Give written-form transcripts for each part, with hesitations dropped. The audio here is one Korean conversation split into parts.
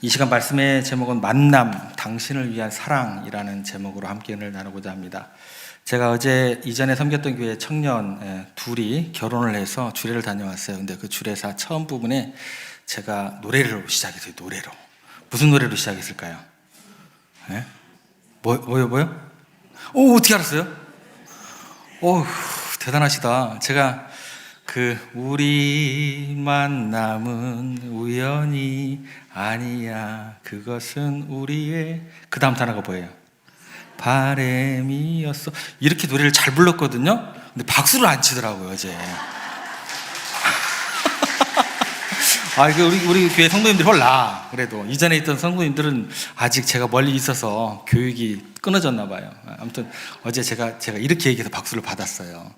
이 시간 말씀의 제목은 만남, 당신을 위한 사랑이라는 제목으로 함께 은혜를 나누고자 합니다. 제가 어제 이전에 섬겼던 교회 청년 둘이 결혼을 해서 주례를 다녀왔어요. 근데 그 주례사 처음 부분에 제가 노래로 시작했어요. 노래로. 무슨 노래로 시작했을까요? 네? 뭐요? 오, 어떻게 알았어요? 오, 대단하시다. 제가 우리 만남은 우연이 아니야. 그것은 우리의 그 다음 단어가 뭐예요? 바람이었어. 이렇게 노래를 잘 불렀거든요. 근데 박수를 안 치더라고요, 어제. 우리 교회 성도님들이 홀라. 그래도 이전에 있던 성도님들은 아직 제가 멀리 있어서 교육이 끊어졌나 봐요. 아무튼 어제 제가 이렇게 얘기해서 박수를 받았어요.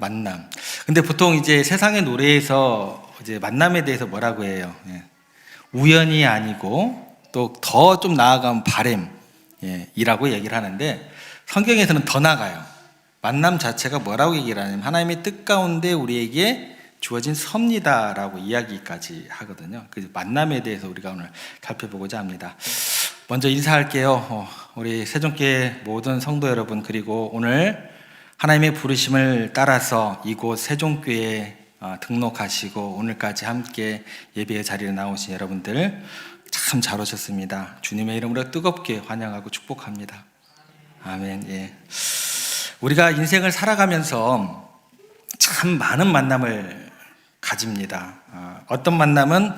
만남. 근데 보통 이제 세상의 노래에서 이제 만남에 대해서 뭐라고 해요? 우연이 아니고 또 더 좀 나아가면 바램이라고 얘기를 하는데, 성경에서는 더 나아가요. 만남 자체가 뭐라고 얘기를 하냐면 하나님의 뜻 가운데 우리에게 주어진 섭리다라고 이야기까지 하거든요. 그 만남에 대해서 우리가 오늘 살펴보고자 합니다. 먼저 인사할게요. 우리 세종교회 모든 성도 여러분, 그리고 오늘 하나님의 부르심을 따라서 이곳 세종교회에 등록하시고 오늘까지 함께 예배의 자리에 나오신 여러분들 참 잘 오셨습니다. 주님의 이름으로 뜨겁게 환영하고 축복합니다. 아멘. 예. 우리가 인생을 살아가면서 참 많은 만남을 가집니다. 어떤 만남은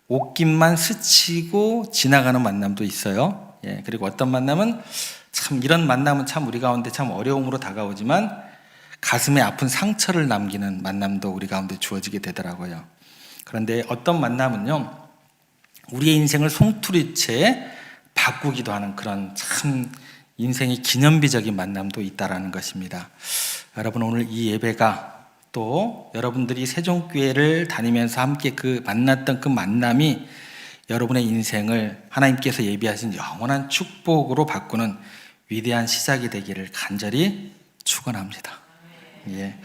옷깃만 스치고 지나가는 만남도 있어요. 예. 그리고 어떤 만남은 참 이런 만남은 참 우리 가운데 참 어려움으로 다가오지만 가슴에 아픈 상처를 남기는 만남도 우리 가운데 주어지게 되더라고요. 그런데 어떤 만남은요, 우리의 인생을 송두리째 바꾸기도 하는 그런 참 인생의 기념비적인 만남도 있다라는 것입니다. 여러분, 오늘 이 예배가 또 여러분들이 세종교회를 다니면서 함께 만났던 그 만남이 여러분의 인생을 하나님께서 예비하신 영원한 축복으로 바꾸는 위대한 시작이 되기를 간절히 축원합니다. 예.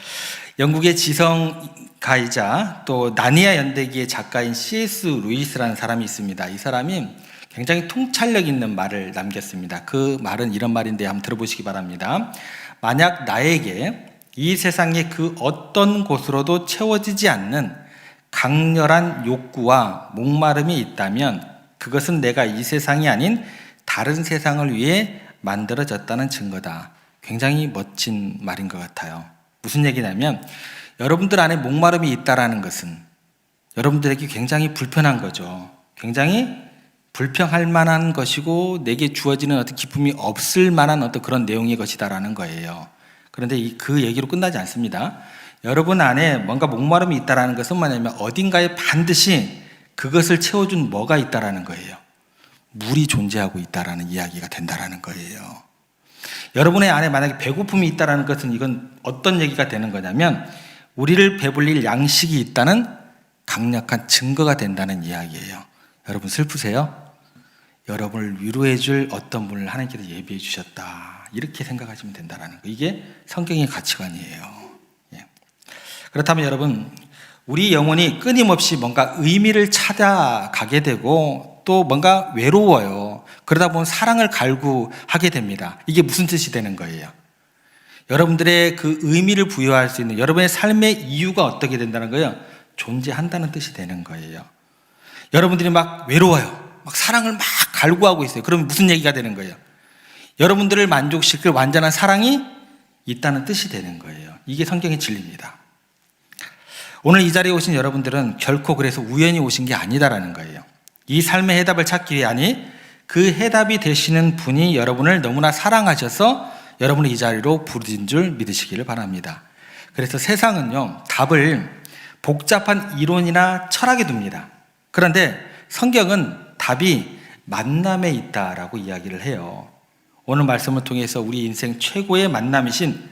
영국의 지성가이자 또 나니아 연대기의 작가인 C.S. 루이스라는 사람이 있습니다. 이 사람이 굉장히 통찰력 있는 말을 남겼습니다. 그 말은 이런 말인데 한번 들어보시기 바랍니다. 만약 나에게 이 세상의 그 어떤 곳으로도 채워지지 않는 강렬한 욕구와 목마름이 있다면 그것은 내가 이 세상이 아닌 다른 세상을 위해 만들어졌다는 증거다. 굉장히 멋진 말인 것 같아요. 무슨 얘기냐면 여러분들 안에 목마름이 있다라는 것은 여러분들에게 굉장히 불편한 거죠. 굉장히 불평할 만한 것이고 내게 주어지는 어떤 기쁨이 없을 만한 어떤 그런 내용의 것이다라는 거예요. 그런데 그 얘기로 끝나지 않습니다. 여러분 안에 뭔가 목마름이 있다라는 것은 뭐냐면 어딘가에 반드시 그것을 채워준 뭐가 있다라는 거예요. 물이 존재하고 있다라는 이야기가 된다라는 거예요. 여러분의 안에 만약에 배고픔이 있다라는 것은 이건 어떤 얘기가 되는 거냐면 우리를 배불릴 양식이 있다는 강력한 증거가 된다는 이야기예요. 여러분 슬프세요? 여러분을 위로해 줄 어떤 분을 하나님께서 예비해 주셨다, 이렇게 생각하시면 된다는 거. 이게 성경의 가치관이에요. 예. 그렇다면 여러분, 우리 영혼이 끊임없이 뭔가 의미를 찾아가게 되고 또 뭔가 외로워요. 그러다 보면 사랑을 갈구하게 됩니다. 이게 무슨 뜻이 되는 거예요? 여러분들의 그 의미를 부여할 수 있는 여러분의 삶의 이유가 어떻게 된다는 거예요? 존재한다는 뜻이 되는 거예요. 여러분들이 막 외로워요. 막 사랑을 막 갈구하고 있어요. 그러면 무슨 얘기가 되는 거예요? 여러분들을 만족시킬 완전한 사랑이 있다는 뜻이 되는 거예요. 이게 성경의 진리입니다. 오늘 이 자리에 오신 여러분들은 결코 그래서 우연히 오신 게 아니다라는 거예요. 이 삶의 해답을 찾기 위해, 아니 그 해답이 되시는 분이 여러분을 너무나 사랑하셔서 여러분을 이 자리로 부르신 줄 믿으시기를 바랍니다. 그래서 세상은요, 답을 복잡한 이론이나 철학에 둡니다. 그런데 성경은 답이 만남에 있다라고 이야기를 해요. 오늘 말씀을 통해서 우리 인생 최고의 만남이신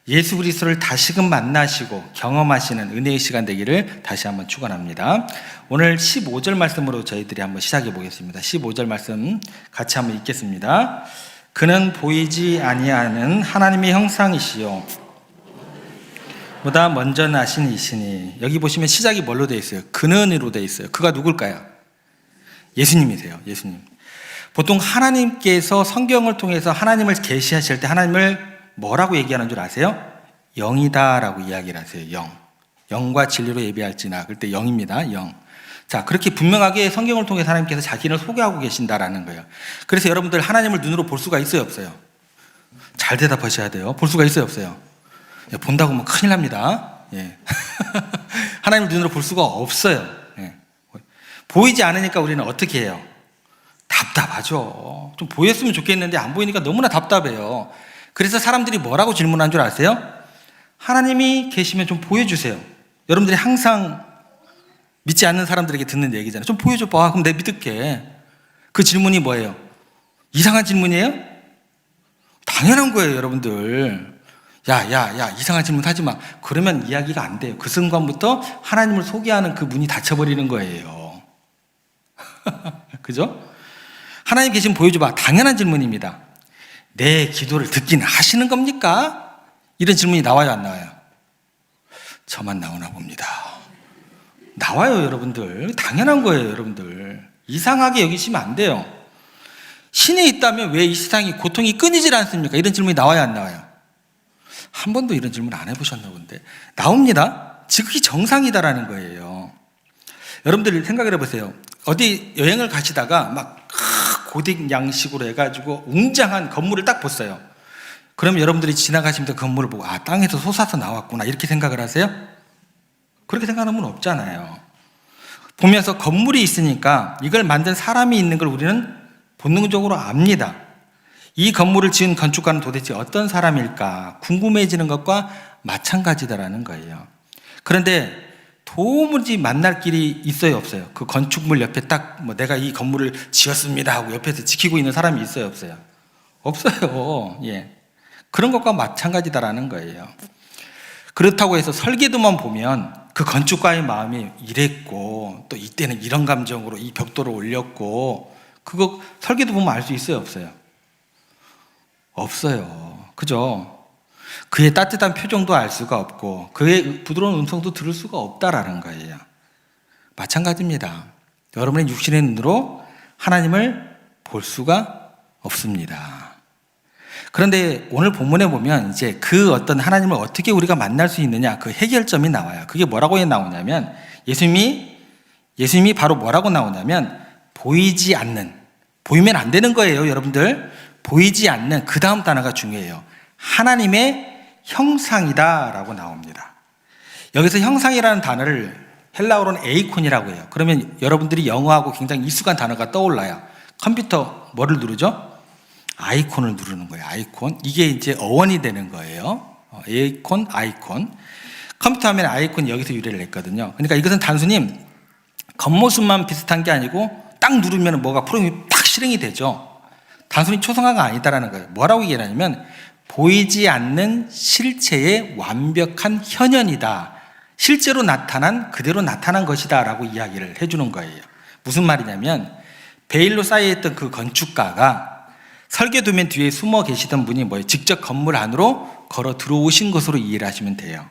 예수 그리스도를 다시금 만나시고 경험하시는 은혜의 시간 되기를 다시 한번 축원합니다. 오늘 15절 말씀으로 저희들이 한번 시작해 보겠습니다. 15절 말씀 같이 한번 읽겠습니다. 그는 보이지 아니하는 하나님의 형상이시요 보다 먼저 나신 이시니. 여기 보시면 시작이 뭘로 되어 있어요? 근은으로 되어 있어요. 그가 누굴까요? 예수님이세요. 예수님. 보통 하나님께서 성경을 통해서 하나님을 계시하실 때 하나님을 뭐라고 얘기하는 줄 아세요? 영이다라고 이야기를 하세요. 영. 영과 진리로 예배할지나. 그럴 때 영입니다. 영. 자, 그렇게 분명하게 성경을 통해서 하나님께서 자기를 소개하고 계신다라는 거예요. 그래서 여러분들 하나님을 눈으로 볼 수가 있어요, 없어요? 잘 대답하셔야 돼요. 볼 수가 있어요, 없어요? 예, 본다고 하면 큰일 납니다. 예. 하나님을 눈으로 볼 수가 없어요. 예. 보이지 않으니까 우리는 어떻게 해요? 답답하죠. 좀 보였으면 좋겠는데 안 보이니까 너무나 답답해요. 그래서 사람들이 뭐라고 질문한 줄 아세요? 하나님이 계시면 좀 보여주세요. 여러분들이 항상 믿지 않는 사람들에게 듣는 얘기잖아요. 좀 보여줘봐. 그럼 내가 믿을게. 그 질문이 뭐예요? 이상한 질문이에요? 당연한 거예요, 여러분들. 야, 이상한 질문 하지 마. 그러면 이야기가 안 돼요. 그 순간부터 하나님을 소개하는 그 문이 닫혀버리는 거예요. 그죠? 하나님 계시면 보여줘봐. 당연한 질문입니다. 내 기도를 듣기는 하시는 겁니까? 이런 질문이 나와요, 안 나와요? 저만 나오나 봅니다. 나와요, 여러분들. 당연한 거예요, 여러분들. 이상하게 여기시면 안 돼요. 신에 있다면 왜 이 세상이 고통이 끊이질 않습니까? 이런 질문이 나와요, 안 나와요? 한 번도 이런 질문 안 해보셨나 본데. 나옵니다. 지극히 정상이다라는 거예요. 여러분들 생각을 해보세요. 어디 여행을 가시다가 막 고딕 양식으로 해가지고 웅장한 건물을 딱 봤어요. 그러면 여러분들이 지나가시면서 그 건물을 보고 땅에서 솟아서 나왔구나 이렇게 생각을 하세요? 그렇게 생각하는 분 없잖아요. 보면서 건물이 있으니까 이걸 만든 사람이 있는 걸 우리는 본능적으로 압니다. 이 건물을 지은 건축가는 도대체 어떤 사람일까 궁금해지는 것과 마찬가지다라는 거예요. 그런데 도무지 만날 길이 있어요, 없어요? 그 건축물 옆에 딱 내가 이 건물을 지었습니다 하고 옆에서 지키고 있는 사람이 있어요, 없어요? 없어요. 예. 그런 것과 마찬가지다라는 거예요. 그렇다고 해서 설계도만 보면 그 건축가의 마음이 이랬고 또 이때는 이런 감정으로 이 벽돌을 올렸고 그거 설계도 보면 알 수 있어요, 없어요? 없어요. 그죠? 그의 따뜻한 표정도 알 수가 없고 그의 부드러운 음성도 들을 수가 없다라는 거예요. 마찬가지입니다. 여러분의 육신의 눈으로 하나님을 볼 수가 없습니다. 그런데 오늘 본문에 보면 이제 그 어떤 하나님을 어떻게 우리가 만날 수 있느냐 그 해결점이 나와요. 그게 뭐라고 나오냐면 예수님이 바로 뭐라고 나오냐면 보이지 않는, 보이면 안 되는 거예요, 여러분들. 보이지 않는 그 다음 단어가 중요해요. 하나님의 형상이다라고 나옵니다. 여기서 형상이라는 단어를 헬라어로는 에이콘이라고 해요. 그러면 여러분들이 영어하고 굉장히 익숙한 단어가 떠올라요. 컴퓨터 뭐를 누르죠? 아이콘을 누르는 거예요. 아이콘. 이게 이제 어원이 되는 거예요. 에이콘, 아이콘. 컴퓨터 하면 아이콘이 여기서 유래를 했거든요. 그러니까 이것은 단순히 겉모습만 비슷한 게 아니고 딱 누르면 뭐가 프로그램이 딱 실행이 되죠. 단순히 초성화가 아니다라는 거예요. 뭐라고 얘기하냐면 보이지 않는 실체의 완벽한 현현이다. 실제로 나타난 그대로 나타난 것이다 라고 이야기를 해주는 거예요. 무슨 말이냐면 베일로 쌓여있던 그 건축가가 설계도면 뒤에 숨어 계시던 분이 직접 건물 안으로 걸어 들어오신 것으로 이해를 하시면 돼요.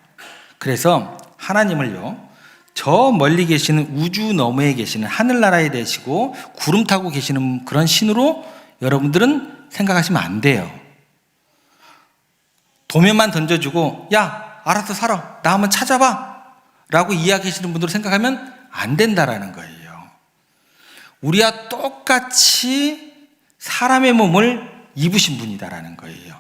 그래서 하나님을요 저 멀리 계시는 우주 너머에 계시는 하늘나라에 계시고 구름 타고 계시는 그런 신으로 여러분들은 생각하시면 안 돼요. 도면만 던져주고 야 알아서 살아 나 한번 찾아봐 라고 이야기하시는 분들을 생각하면 안 된다라는 거예요. 우리와 똑같이 사람의 몸을 입으신 분이다라는 거예요.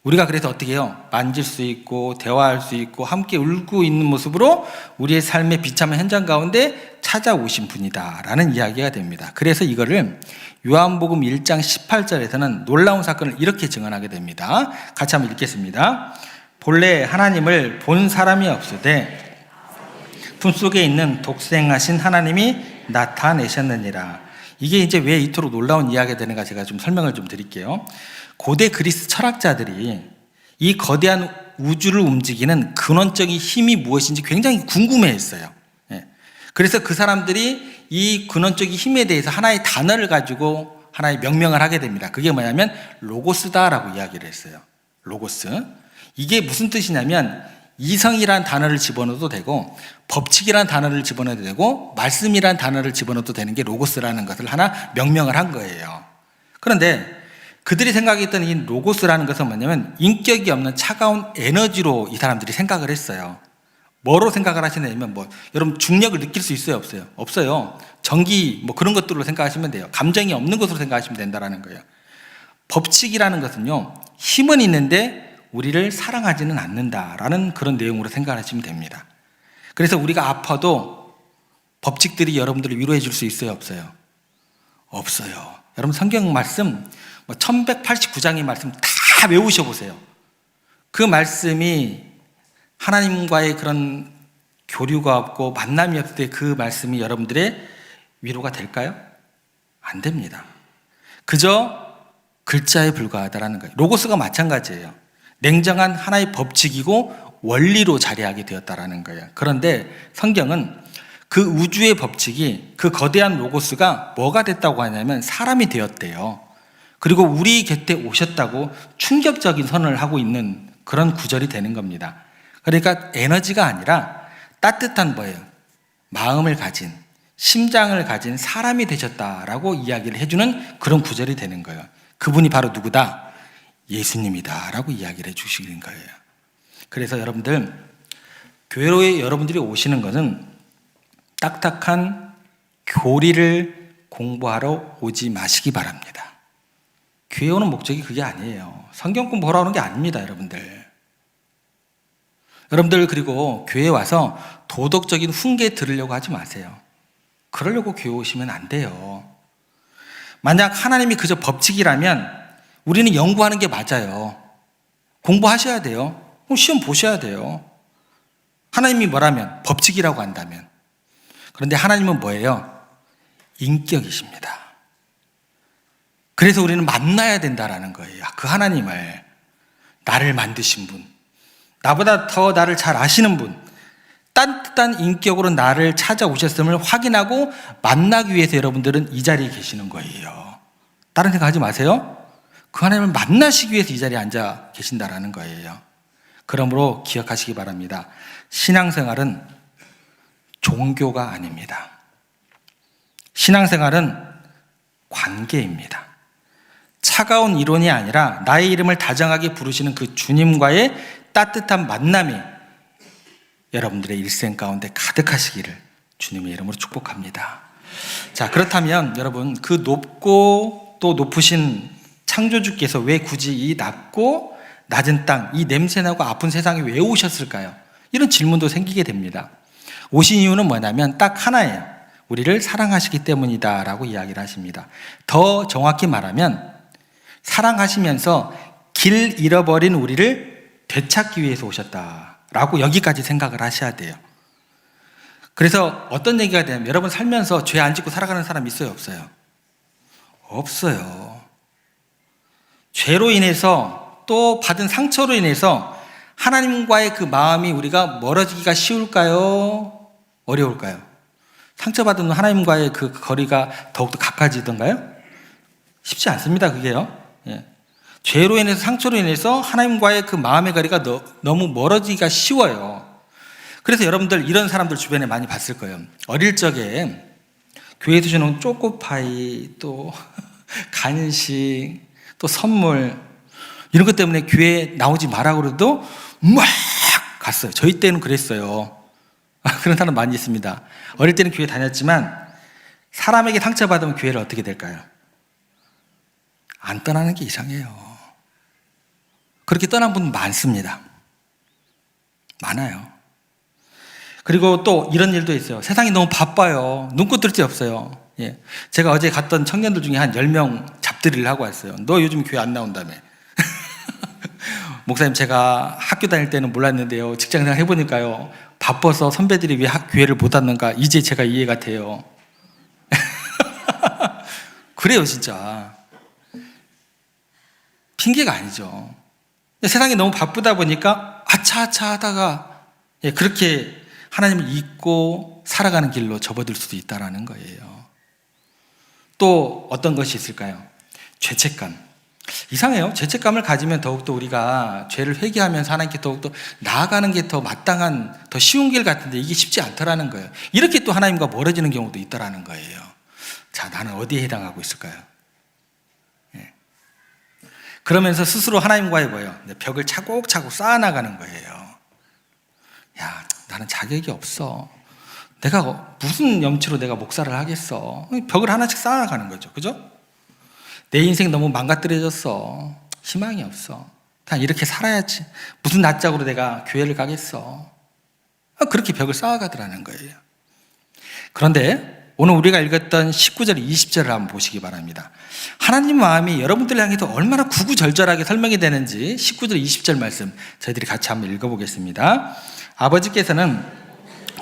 우리가 그래서 어떻게 해요? 만질 수 있고 대화할 수 있고 함께 울고 있는 모습으로 우리의 삶의 비참한 현장 가운데 찾아오신 분이다라는 이야기가 됩니다. 그래서 이거를 요한복음 1장 18절에서는 놀라운 사건을 이렇게 증언하게 됩니다. 같이 한번 읽겠습니다. 본래 하나님을 본 사람이 없으되 품속에 있는 독생하신 하나님이 나타내셨느니라. 이게 이제 왜 이토록 놀라운 이야기가 되는가 제가 좀 설명을 좀 드릴게요. 고대 그리스 철학자들이 이 거대한 우주를 움직이는 근원적인 힘이 무엇인지 굉장히 궁금해했어요. 그래서 그 사람들이 이 근원적인 힘에 대해서 하나의 단어를 가지고 하나의 명명을 하게 됩니다. 그게 뭐냐면 로고스다라고 이야기를 했어요. 로고스. 이게 무슨 뜻이냐면 이성이란 단어를 집어넣어도 되고 법칙이란 단어를 집어넣어도 되고 말씀이란 단어를 집어넣어도 되는 게 로고스라는 것을 하나 명명을 한 거예요. 그런데 그들이 생각했던 이 로고스라는 것은 뭐냐면 인격이 없는 차가운 에너지로 이 사람들이 생각을 했어요. 뭐로 생각을 하시냐면 여러분 중력을 느낄 수 있어요, 없어요? 없어요. 전기 그런 것들로 생각하시면 돼요. 감정이 없는 것으로 생각하시면 된다는 거예요. 법칙이라는 것은요, 힘은 있는데 우리를 사랑하지는 않는다라는 그런 내용으로 생각하시면 됩니다. 그래서 우리가 아파도 법칙들이 여러분들을 위로해 줄 수 있어요, 없어요? 없어요. 여러분 성경 말씀 1189장의 말씀 다 외우셔 보세요. 그 말씀이 하나님과의 그런 교류가 없고 만남이 없을 때 그 말씀이 여러분들의 위로가 될까요? 안 됩니다. 그저 글자에 불과하다라는 거예요. 로고스가 마찬가지예요. 냉정한 하나의 법칙이고 원리로 자리하게 되었다라는 거예요. 그런데 성경은 그 우주의 법칙이 그 거대한 로고스가 뭐가 됐다고 하냐면 사람이 되었대요. 그리고 우리 곁에 오셨다고 충격적인 선언을 하고 있는 그런 구절이 되는 겁니다. 그러니까 에너지가 아니라 따뜻한 뭐예요? 마음을 가진, 심장을 가진 사람이 되셨다라고 이야기를 해주는 그런 구절이 되는 거예요. 그분이 바로 누구다? 예수님이다 라고 이야기를 해주시는 거예요. 그래서 여러분들, 교회로에 여러분들이 오시는 것은 딱딱한 교리를 공부하러 오지 마시기 바랍니다. 교회 오는 목적이 그게 아니에요. 성경 공부하러 오는 게 아닙니다, 여러분들. 여러분들 그리고 교회에 와서 도덕적인 훈계 들으려고 하지 마세요. 그러려고 교회 오시면 안 돼요. 만약 하나님이 그저 법칙이라면 우리는 연구하는 게 맞아요. 공부하셔야 돼요. 시험 보셔야 돼요. 하나님이 뭐라면? 법칙이라고 한다면. 그런데 하나님은 뭐예요? 인격이십니다. 그래서 우리는 만나야 된다라는 거예요. 그 하나님을, 나를 만드신 분, 나보다 더 나를 잘 아시는 분, 따뜻한 인격으로 나를 찾아오셨음을 확인하고 만나기 위해서 여러분들은 이 자리에 계시는 거예요. 다른 생각 하지 마세요. 그 하나님을 만나시기 위해서 이 자리에 앉아 계신다라는 거예요. 그러므로 기억하시기 바랍니다. 신앙생활은 종교가 아닙니다. 신앙생활은 관계입니다. 차가운 이론이 아니라 나의 이름을 다정하게 부르시는 그 주님과의 따뜻한 만남이 여러분들의 일생 가운데 가득하시기를 주님의 이름으로 축복합니다. 자, 그렇다면 여러분, 그 높고 또 높으신 창조주께서 왜 굳이 이 낮고 낮은 땅, 이 냄새나고 아픈 세상에 왜 오셨을까요? 이런 질문도 생기게 됩니다. 오신 이유는 뭐냐면 딱 하나예요. 우리를 사랑하시기 때문이다 라고 이야기를 하십니다. 더 정확히 말하면 사랑하시면서 길 잃어버린 우리를 되찾기 위해서 오셨다라고 여기까지 생각을 하셔야 돼요. 그래서 어떤 얘기가 되냐면 여러분 살면서 죄 안 짓고 살아가는 사람 있어요, 없어요? 없어요. 죄로 인해서 또 받은 상처로 인해서 하나님과의 그 마음이 우리가 멀어지기가 쉬울까요? 어려울까요? 상처받은 하나님과의 그 거리가 더욱더 가까워지던가요? 쉽지 않습니다, 그게요. 예. 죄로 인해서 상처로 인해서 하나님과의 그 마음의 거리가 너무 멀어지기가 쉬워요. 그래서 여러분들 이런 사람들 주변에 많이 봤을 거예요. 어릴 적에 교회에서 주는 초코파이, 또 간식, 또 선물 이런 것 때문에 교회에 나오지 마라고 그래도 막 갔어요. 저희 때는 그랬어요. 그런 사람 많이 있습니다. 어릴 때는 교회 다녔지만 사람에게 상처받으면 교회를 어떻게 될까요? 안 떠나는 게 이상해요. 그렇게 떠난 분 많습니다. 많아요. 그리고 또 이런 일도 있어요. 세상이 너무 바빠요. 눈꽃 뜰 데 없어요. 예. 제가 어제 갔던 청년들 중에 한 10명 잡들이를 하고 왔어요. 너 요즘 교회 안 나온다며. 목사님, 제가 학교 다닐 때는 몰랐는데요. 직장생활 해보니까요. 바빠서 선배들이 왜 교회를 못 왔는가 이제 제가 이해가 돼요. 그래요, 진짜. 핑계가 아니죠. 세상이 너무 바쁘다 보니까 아차아차 하다가 그렇게 하나님을 잊고 살아가는 길로 접어들 수도 있다는 거예요. 또 어떤 것이 있을까요? 죄책감. 이상해요. 죄책감을 가지면 더욱더 우리가 죄를 회개하면서 하나님께 더욱더 나아가는 게 더 마땅한, 더 쉬운 길 같은데 이게 쉽지 않더라는 거예요. 이렇게 또 하나님과 멀어지는 경우도 있더라는 거예요. 자, 나는 어디에 해당하고 있을까요? 예. 그러면서 스스로 하나님과의 뭐예요? 벽을 차곡차곡 쌓아나가는 거예요. 야, 나는 자격이 없어. 내가 무슨 염치로 내가 목사를 하겠어. 벽을 하나씩 쌓아나가는 거죠. 그죠? 내 인생 너무 망가뜨려졌어. 희망이 없어. 그냥 이렇게 살아야지. 무슨 낯짝으로 내가 교회를 가겠어. 그렇게 벽을 쌓아가더라는 거예요. 그런데 오늘 우리가 읽었던 19절, 20절을 한번 보시기 바랍니다. 하나님 마음이 여러분들 향해서 얼마나 구구절절하게 설명이 되는지 19절, 20절 말씀 저희들이 같이 한번 읽어보겠습니다. 아버지께서는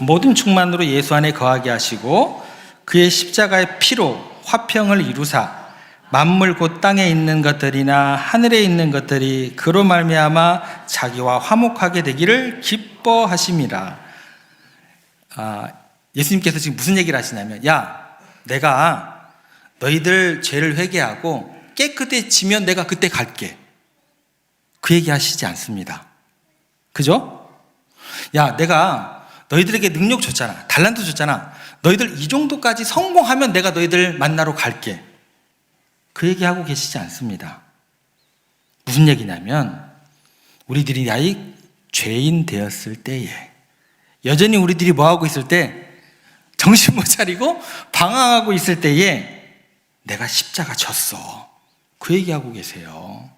모든 충만으로 예수 안에 거하게 하시고 그의 십자가의 피로 화평을 이루사 만물 곧 땅에 있는 것들이나 하늘에 있는 것들이 그로 말미암아 자기와 화목하게 되기를 기뻐하심이라. 예수님께서 지금 무슨 얘기를 하시냐면, 야, 내가 너희들 죄를 회개하고 깨끗해지면 내가 그때 갈게. 그 얘기 하시지 않습니다. 그죠? 야, 내가 너희들에게 능력 줬잖아. 달란트 줬잖아. 너희들 이 정도까지 성공하면 내가 너희들 만나러 갈게. 그 얘기하고 계시지 않습니다. 무슨 얘기냐면 우리들이 아직 죄인 되었을 때에, 여전히 우리들이 뭐하고 있을 때, 정신 못 차리고 방황하고 있을 때에 내가 십자가 졌어. 그 얘기하고 계세요.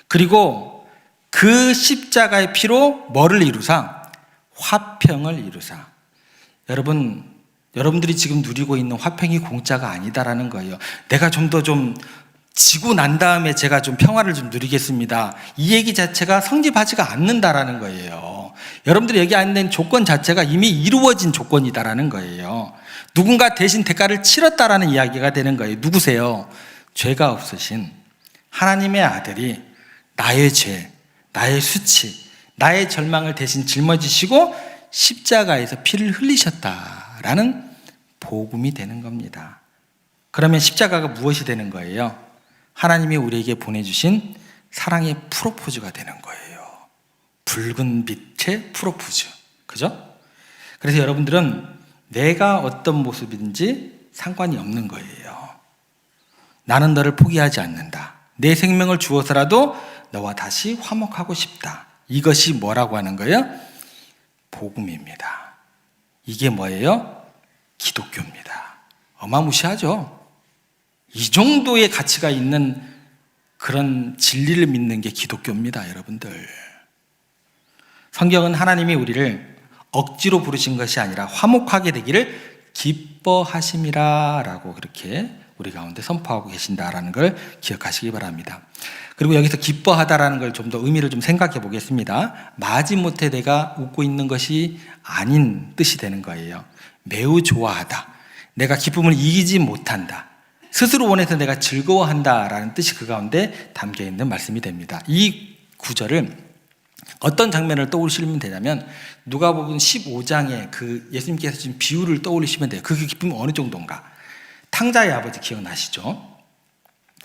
그리고 그 십자가의 피로 뭐를 이루사? 화평을 이루사. 여러분들이 지금 누리고 있는 화평이 공짜가 아니다라는 거예요. 내가 좀 더 지고 난 다음에 제가 좀 평화를 좀 누리겠습니다. 이 얘기 자체가 성립하지가 않는다라는 거예요. 여러분들이 여기 앉는 조건 자체가 이미 이루어진 조건이다라는 거예요. 누군가 대신 대가를 치렀다라는 이야기가 되는 거예요. 누구세요? 죄가 없으신 하나님의 아들이 나의 죄, 나의 수치, 나의 절망을 대신 짊어지시고 십자가에서 피를 흘리셨다라는 복음이 되는 겁니다. 그러면 십자가가 무엇이 되는 거예요? 하나님이 우리에게 보내주신 사랑의 프로포즈가 되는 거예요. 붉은 빛의 프로포즈. 그죠? 그래서 여러분들은 내가 어떤 모습인지 상관이 없는 거예요. 나는 너를 포기하지 않는다. 내 생명을 주어서라도 너와 다시 화목하고 싶다. 이것이 뭐라고 하는 거예요? 복음입니다. 이게 뭐예요? 기독교입니다. 어마무시하죠? 이 정도의 가치가 있는 그런 진리를 믿는 게 기독교입니다, 여러분들. 성경은 하나님이 우리를 억지로 부르신 것이 아니라 화목하게 되기를 기뻐하심이라 라고 그렇게 우리 가운데 선포하고 계신다라는 걸 기억하시기 바랍니다. 그리고 여기서 기뻐하다라는 걸 좀 더 의미를 좀 생각해 보겠습니다. 마지못해 내가 웃고 있는 것이 아닌 뜻이 되는 거예요. 매우 좋아하다. 내가 기쁨을 이기지 못한다. 스스로 원해서 내가 즐거워한다라는 뜻이 그 가운데 담겨 있는 말씀이 됩니다. 이 구절을 어떤 장면을 떠올리시면 되냐면 누가복음 15장에 그 예수님께서 지금 비유를 떠올리시면 돼요. 그 기쁨이 어느 정도인가. 탕자의 아버지 기억나시죠?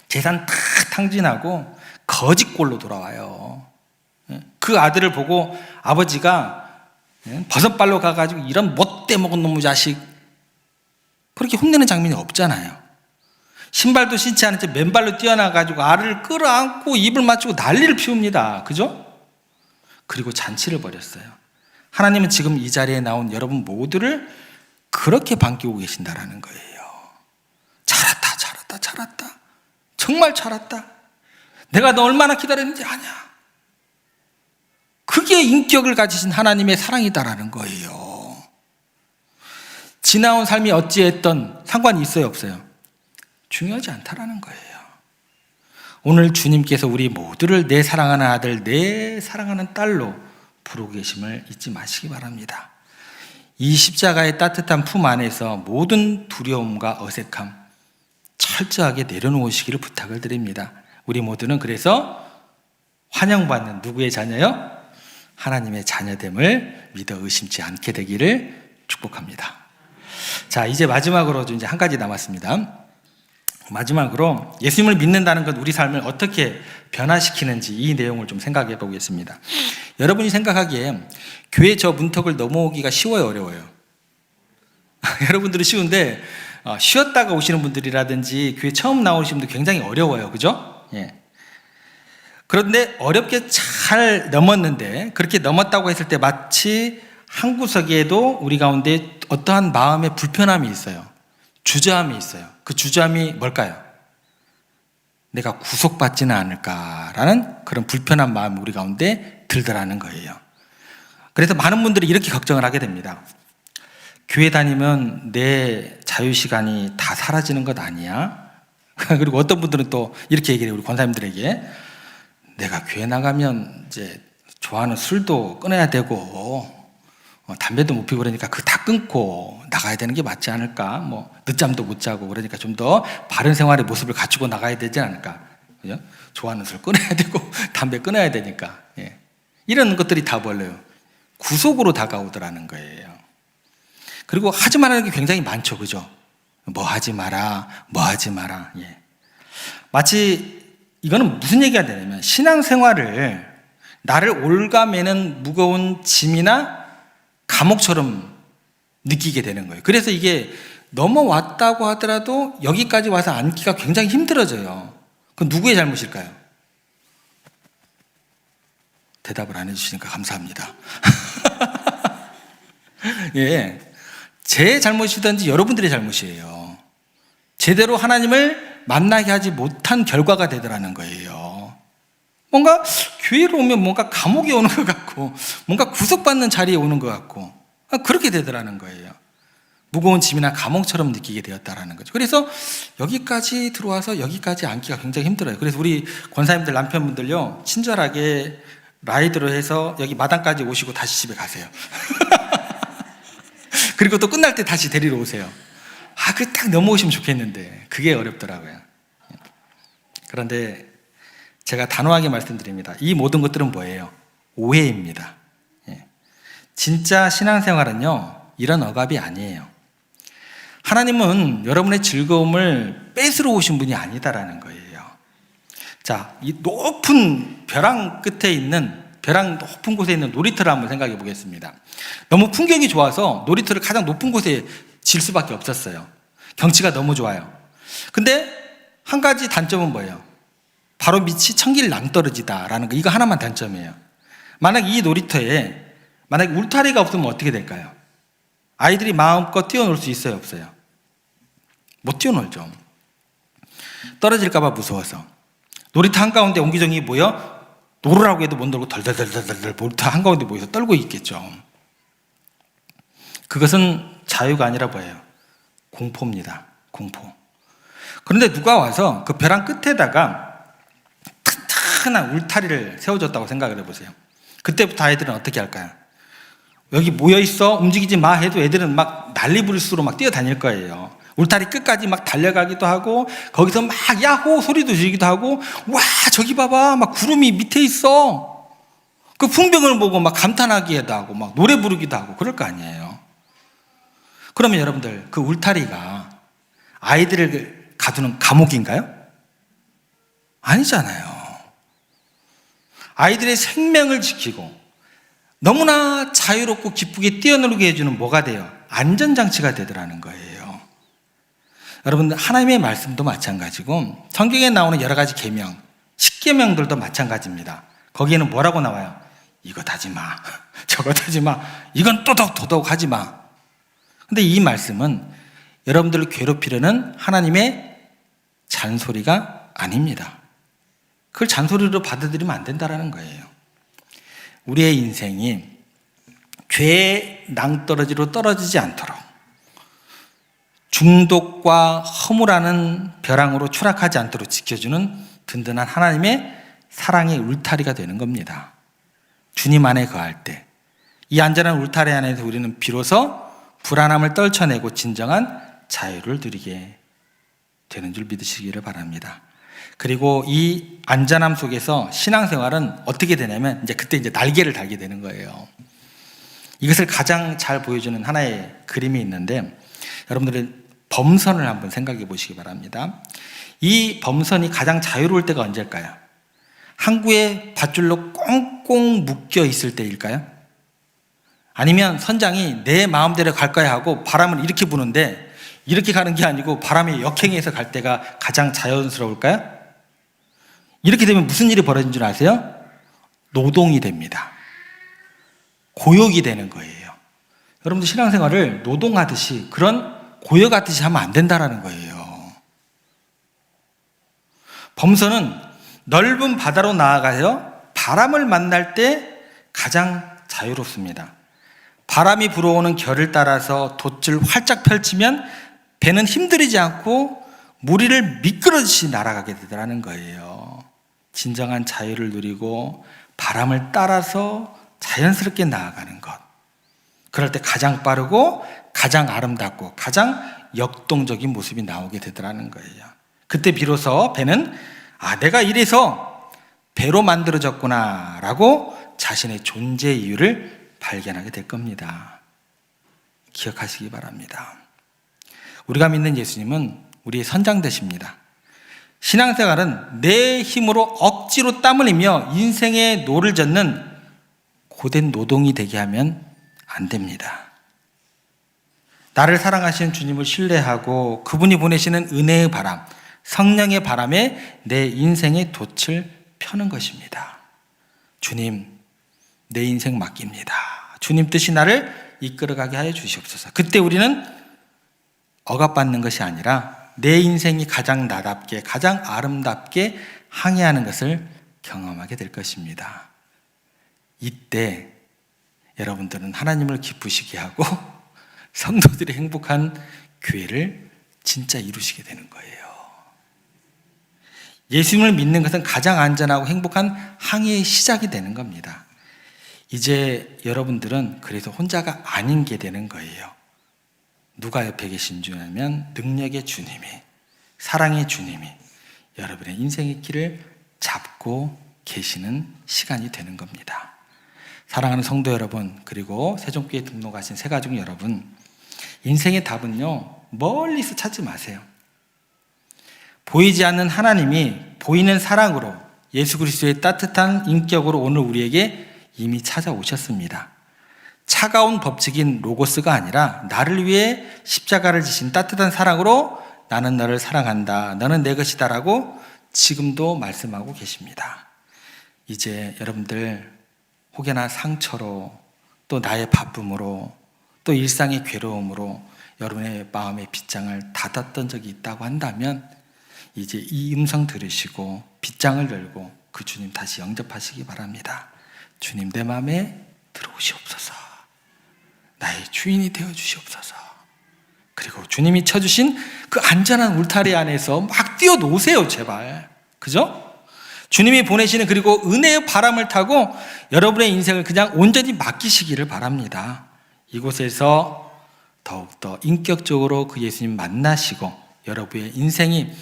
재산 다 탕진하고 거지꼴로 돌아와요. 그 아들을 보고 아버지가 버섯발로 가가지고 이런 못돼 먹은 놈의 자식, 그렇게 혼내는 장면이 없잖아요. 신발도 신지 않은 채 맨발로 뛰어나가지고 알을 끌어안고 입을 맞추고 난리를 피웁니다. 그죠? 그리고 잔치를 벌였어요. 하나님은 지금 이 자리에 나온 여러분 모두를 그렇게 반기고 계신다라는 거예요. 잘했다, 잘했다, 잘했다. 정말 잘했다. 내가 너 얼마나 기다렸는지 아냐. 그게 인격을 가지신 하나님의 사랑이다라는 거예요. 지나온 삶이 어찌했던 상관이 있어요, 없어요? 중요하지 않다라는 거예요. 오늘 주님께서 우리 모두를 내 사랑하는 아들, 내 사랑하는 딸로 부르고 계심을 잊지 마시기 바랍니다. 이 십자가의 따뜻한 품 안에서 모든 두려움과 어색함 철저하게 내려놓으시기를 부탁을 드립니다. 우리 모두는 그래서 환영받는 누구의 자녀요? 하나님의 자녀됨을 믿어 의심치 않게 되기를 축복합니다. 자, 이제 마지막으로 이제 한 가지 남았습니다. 마지막으로 예수님을 믿는다는 것 우리 삶을 어떻게 변화시키는지 이 내용을 좀 생각해 보겠습니다. 여러분이 생각하기에 교회 저 문턱을 넘어오기가 쉬워요, 어려워요? 여러분들은 쉬운데 쉬었다가 오시는 분들이라든지 교회 처음 나오시는 분들 굉장히 어려워요, 그죠? 예. 그런데 어렵게 잘 넘었는데 그렇게 넘었다고 했을 때 마치 한 구석에도 우리 가운데 어떠한 마음의 불편함이 있어요. 주저함이 있어요. 그 주저함이 뭘까요? 내가 구속받지는 않을까라는 그런 불편한 마음이 우리 가운데 들더라는 거예요. 그래서 많은 분들이 이렇게 걱정을 하게 됩니다. 교회 다니면 내 자유시간이 다 사라지는 것 아니야? 그리고 어떤 분들은 또 이렇게 얘기해요. 우리 권사님들에게 내가 교회 나가면 이제 좋아하는 술도 끊어야 되고 담배도 못 피고 그러니까 그거 다 끊고 나가야 되는 게 맞지 않을까? 뭐 늦잠도 못 자고 그러니까 좀 더 바른 생활의 모습을 갖추고 나가야 되지 않을까? 그죠? 좋아하는 술 끊어야 되고 담배 끊어야 되니까. 예. 이런 것들이 다 뭘래요? 구속으로 다가오더라는 거예요. 그리고 하지 말라는 게 굉장히 많죠, 그죠? 뭐 하지 마라, 뭐 하지 마라. 예. 마치 이거는 무슨 얘기가 되냐면 신앙생활을 나를 올가매는 무거운 짐이나 감옥처럼 느끼게 되는 거예요. 그래서 이게 넘어왔다고 하더라도 여기까지 와서 앉기가 굉장히 힘들어져요. 그건 누구의 잘못일까요? 대답을 안 해주시니까 감사합니다. 예, 제 잘못이든지 여러분들의 잘못이에요. 제대로 하나님을 만나게 하지 못한 결과가 되더라는 거예요. 뭔가 교회로 오면 뭔가 감옥에 오는 것 같고 뭔가 구속받는 자리에 오는 것 같고 그렇게 되더라는 거예요. 무거운 짐이나 감옥처럼 느끼게 되었다라는 거죠. 그래서 여기까지 들어와서 여기까지 앉기가 굉장히 힘들어요. 그래서 우리 권사님들 남편분들요 친절하게 라이드로 해서 여기 마당까지 오시고 다시 집에 가세요. 그리고 또 끝날 때 다시 데리러 오세요. 그 딱 넘어오시면 좋겠는데 그게 어렵더라고요. 그런데 제가 단호하게 말씀드립니다. 이 모든 것들은 뭐예요? 오해입니다. 진짜 신앙생활은요 이런 억압이 아니에요. 하나님은 여러분의 즐거움을 뺏으러 오신 분이 아니다라는 거예요. 자, 이 높은 벼랑 끝에 있는 벼랑 높은 곳에 있는 놀이터를 한번 생각해 보겠습니다. 너무 풍경이 좋아서 놀이터를 가장 높은 곳에 질 수밖에 없었어요. 경치가 너무 좋아요. 근데 한 가지 단점은 뭐예요? 바로 밑이 천길 낭떠러지다라는 거, 이거 하나만 단점이에요. 만약 이 놀이터에 만약 울타리가 없으면 어떻게 될까요? 아이들이 마음껏 뛰어놀 수 있어요, 없어요? 못 뛰어놀죠. 떨어질까 봐 무서워서. 놀이터 한가운데 옹기종이 모여 놀으라고 해도 못 놀고 덜덜덜덜덜 놀이터 한가운데 모여서 떨고 있겠죠. 그것은 자유가 아니라 뭐예요? 공포입니다. 공포. 그런데 누가 와서 그 벼랑 끝에다가 튼튼한 울타리를 세워줬다고 생각을 해보세요. 그때부터 아이들은 어떻게 할까요? 여기 모여있어 움직이지 마 해도 애들은 막 난리 부를 수로 막 뛰어다닐 거예요. 울타리 끝까지 막 달려가기도 하고 거기서 막 야호 소리도 지르기도 하고 와 저기 봐봐 막 구름이 밑에 있어. 그 풍경을 보고 막 감탄하기도 하고 막 노래 부르기도 하고 그럴 거 아니에요. 그러면 여러분들 그 울타리가 아이들을 가두는 감옥인가요? 아니잖아요. 아이들의 생명을 지키고 너무나 자유롭고 기쁘게 뛰어놀게 해주는 뭐가 돼요? 안전장치가 되더라는 거예요. 여러분들 하나님의 말씀도 마찬가지고 성경에 나오는 여러 가지 계명, 십계명들도 마찬가지입니다. 거기에는 뭐라고 나와요? 이것 하지 마, 저것 하지 마, 이건 또덕또덕 하지 마. 근데 이 말씀은 여러분들을 괴롭히려는 하나님의 잔소리가 아닙니다. 그걸 잔소리로 받아들이면 안 된다는 거예요. 우리의 인생이 죄의 낭떠러지로 떨어지지 않도록 중독과 허물하는 벼랑으로 추락하지 않도록 지켜주는 든든한 하나님의 사랑의 울타리가 되는 겁니다. 주님 안에 거할 때 이 안전한 울타리 안에서 우리는 비로소 불안함을 떨쳐내고 진정한 자유를 누리게 되는 줄 믿으시기를 바랍니다. 그리고 이 안전함 속에서 신앙생활은 어떻게 되냐면 그때 날개를 달게 되는 거예요. 이것을 가장 잘 보여주는 하나의 그림이 있는데 여러분들은 범선을 한번 생각해 보시기 바랍니다. 이 범선이 가장 자유로울 때가 언제일까요? 항구에 밧줄로 꽁꽁 묶여 있을 때일까요? 아니면 선장이 내 마음대로 갈 거야 하고 바람을 이렇게 부는데 이렇게 가는 게 아니고 바람이 역행해서 갈 때가 가장 자연스러울까요? 이렇게 되면 무슨 일이 벌어진 줄 아세요? 노동이 됩니다. 고역이 되는 거예요. 여러분들 신앙생활을 노동하듯이 그런 고역하듯이 하면 안 된다는 거예요. 범선은 넓은 바다로 나아가서 바람을 만날 때 가장 자유롭습니다. 바람이 불어오는 결을 따라서 돛을 활짝 펼치면 배는 힘들이지 않고 물 위를 미끄러지듯이 날아가게 되더라는 거예요. 진정한 자유를 누리고 바람을 따라서 자연스럽게 나아가는 것. 그럴 때 가장 빠르고 가장 아름답고 가장 역동적인 모습이 나오게 되더라는 거예요. 그때 비로소 배는 내가 이래서 배로 만들어졌구나 라고 자신의 존재 이유를 발견하게 될 겁니다. 기억하시기 바랍니다. 우리가 믿는 예수님은 우리의 선장 되십니다. 신앙생활은 내 힘으로 억지로 땀 흘리며 인생의 노를 젓는 고된 노동이 되게 하면 안 됩니다. 나를 사랑하시는 주님을 신뢰하고 그분이 보내시는 은혜의 바람, 성령의 바람에 내 인생의 돛을 펴는 것입니다. 주님, 내 인생 맡깁니다. 주님 뜻이 나를 이끌어가게 하여 주시옵소서. 그때 우리는 억압받는 것이 아니라 내 인생이 가장 나답게, 가장 아름답게 항해하는 것을 경험하게 될 것입니다. 이때 여러분들은 하나님을 기쁘시게 하고 성도들이 행복한 교회를 진짜 이루시게 되는 거예요. 예수님을 믿는 것은 가장 안전하고 행복한 항해의 시작이 되는 겁니다. 이제 여러분들은 그래서 혼자가 아닌 게 되는 거예요. 누가 옆에 계신 줄 알면 능력의 주님이, 사랑의 주님이 여러분의 인생의 길을 잡고 계시는 시간이 되는 겁니다. 사랑하는 성도 여러분, 그리고 세종교회 등록하신 새가족 여러분, 인생의 답은요, 멀리서 찾지 마세요. 보이지 않는 하나님이 보이는 사랑으로 예수 그리스도의 따뜻한 인격으로 오늘 우리에게 이미 찾아오셨습니다. 차가운 법칙인 로고스가 아니라 나를 위해 십자가를 지신 따뜻한 사랑으로 나는 너를 사랑한다, 너는 내 것이다 라고 지금도 말씀하고 계십니다. 이제 여러분들 혹여나 상처로 또 나의 바쁨으로 또 일상의 괴로움으로 여러분의 마음의 빗장을 닫았던 적이 있다고 한다면 이제 이 음성 들으시고 빗장을 열고 그 주님 다시 영접하시기 바랍니다. 주님, 내 마음에 들어오시옵소서. 나의 주인이 되어 주시옵소서. 그리고 주님이 쳐주신 그 안전한 울타리 안에서 막 뛰어노세요, 제발. 그죠? 주님이 보내시는 그리고 은혜의 바람을 타고 여러분의 인생을 그냥 온전히 맡기시기를 바랍니다. 이곳에서 더욱더 인격적으로 그 예수님 만나시고 여러분의 인생이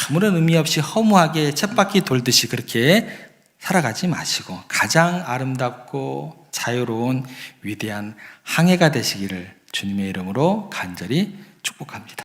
아무런 의미 없이 허무하게 쳇바퀴 돌듯이 그렇게 살아가지 마시고 가장 아름답고 자유로운 위대한 항해가 되시기를 주님의 이름으로 간절히 축복합니다.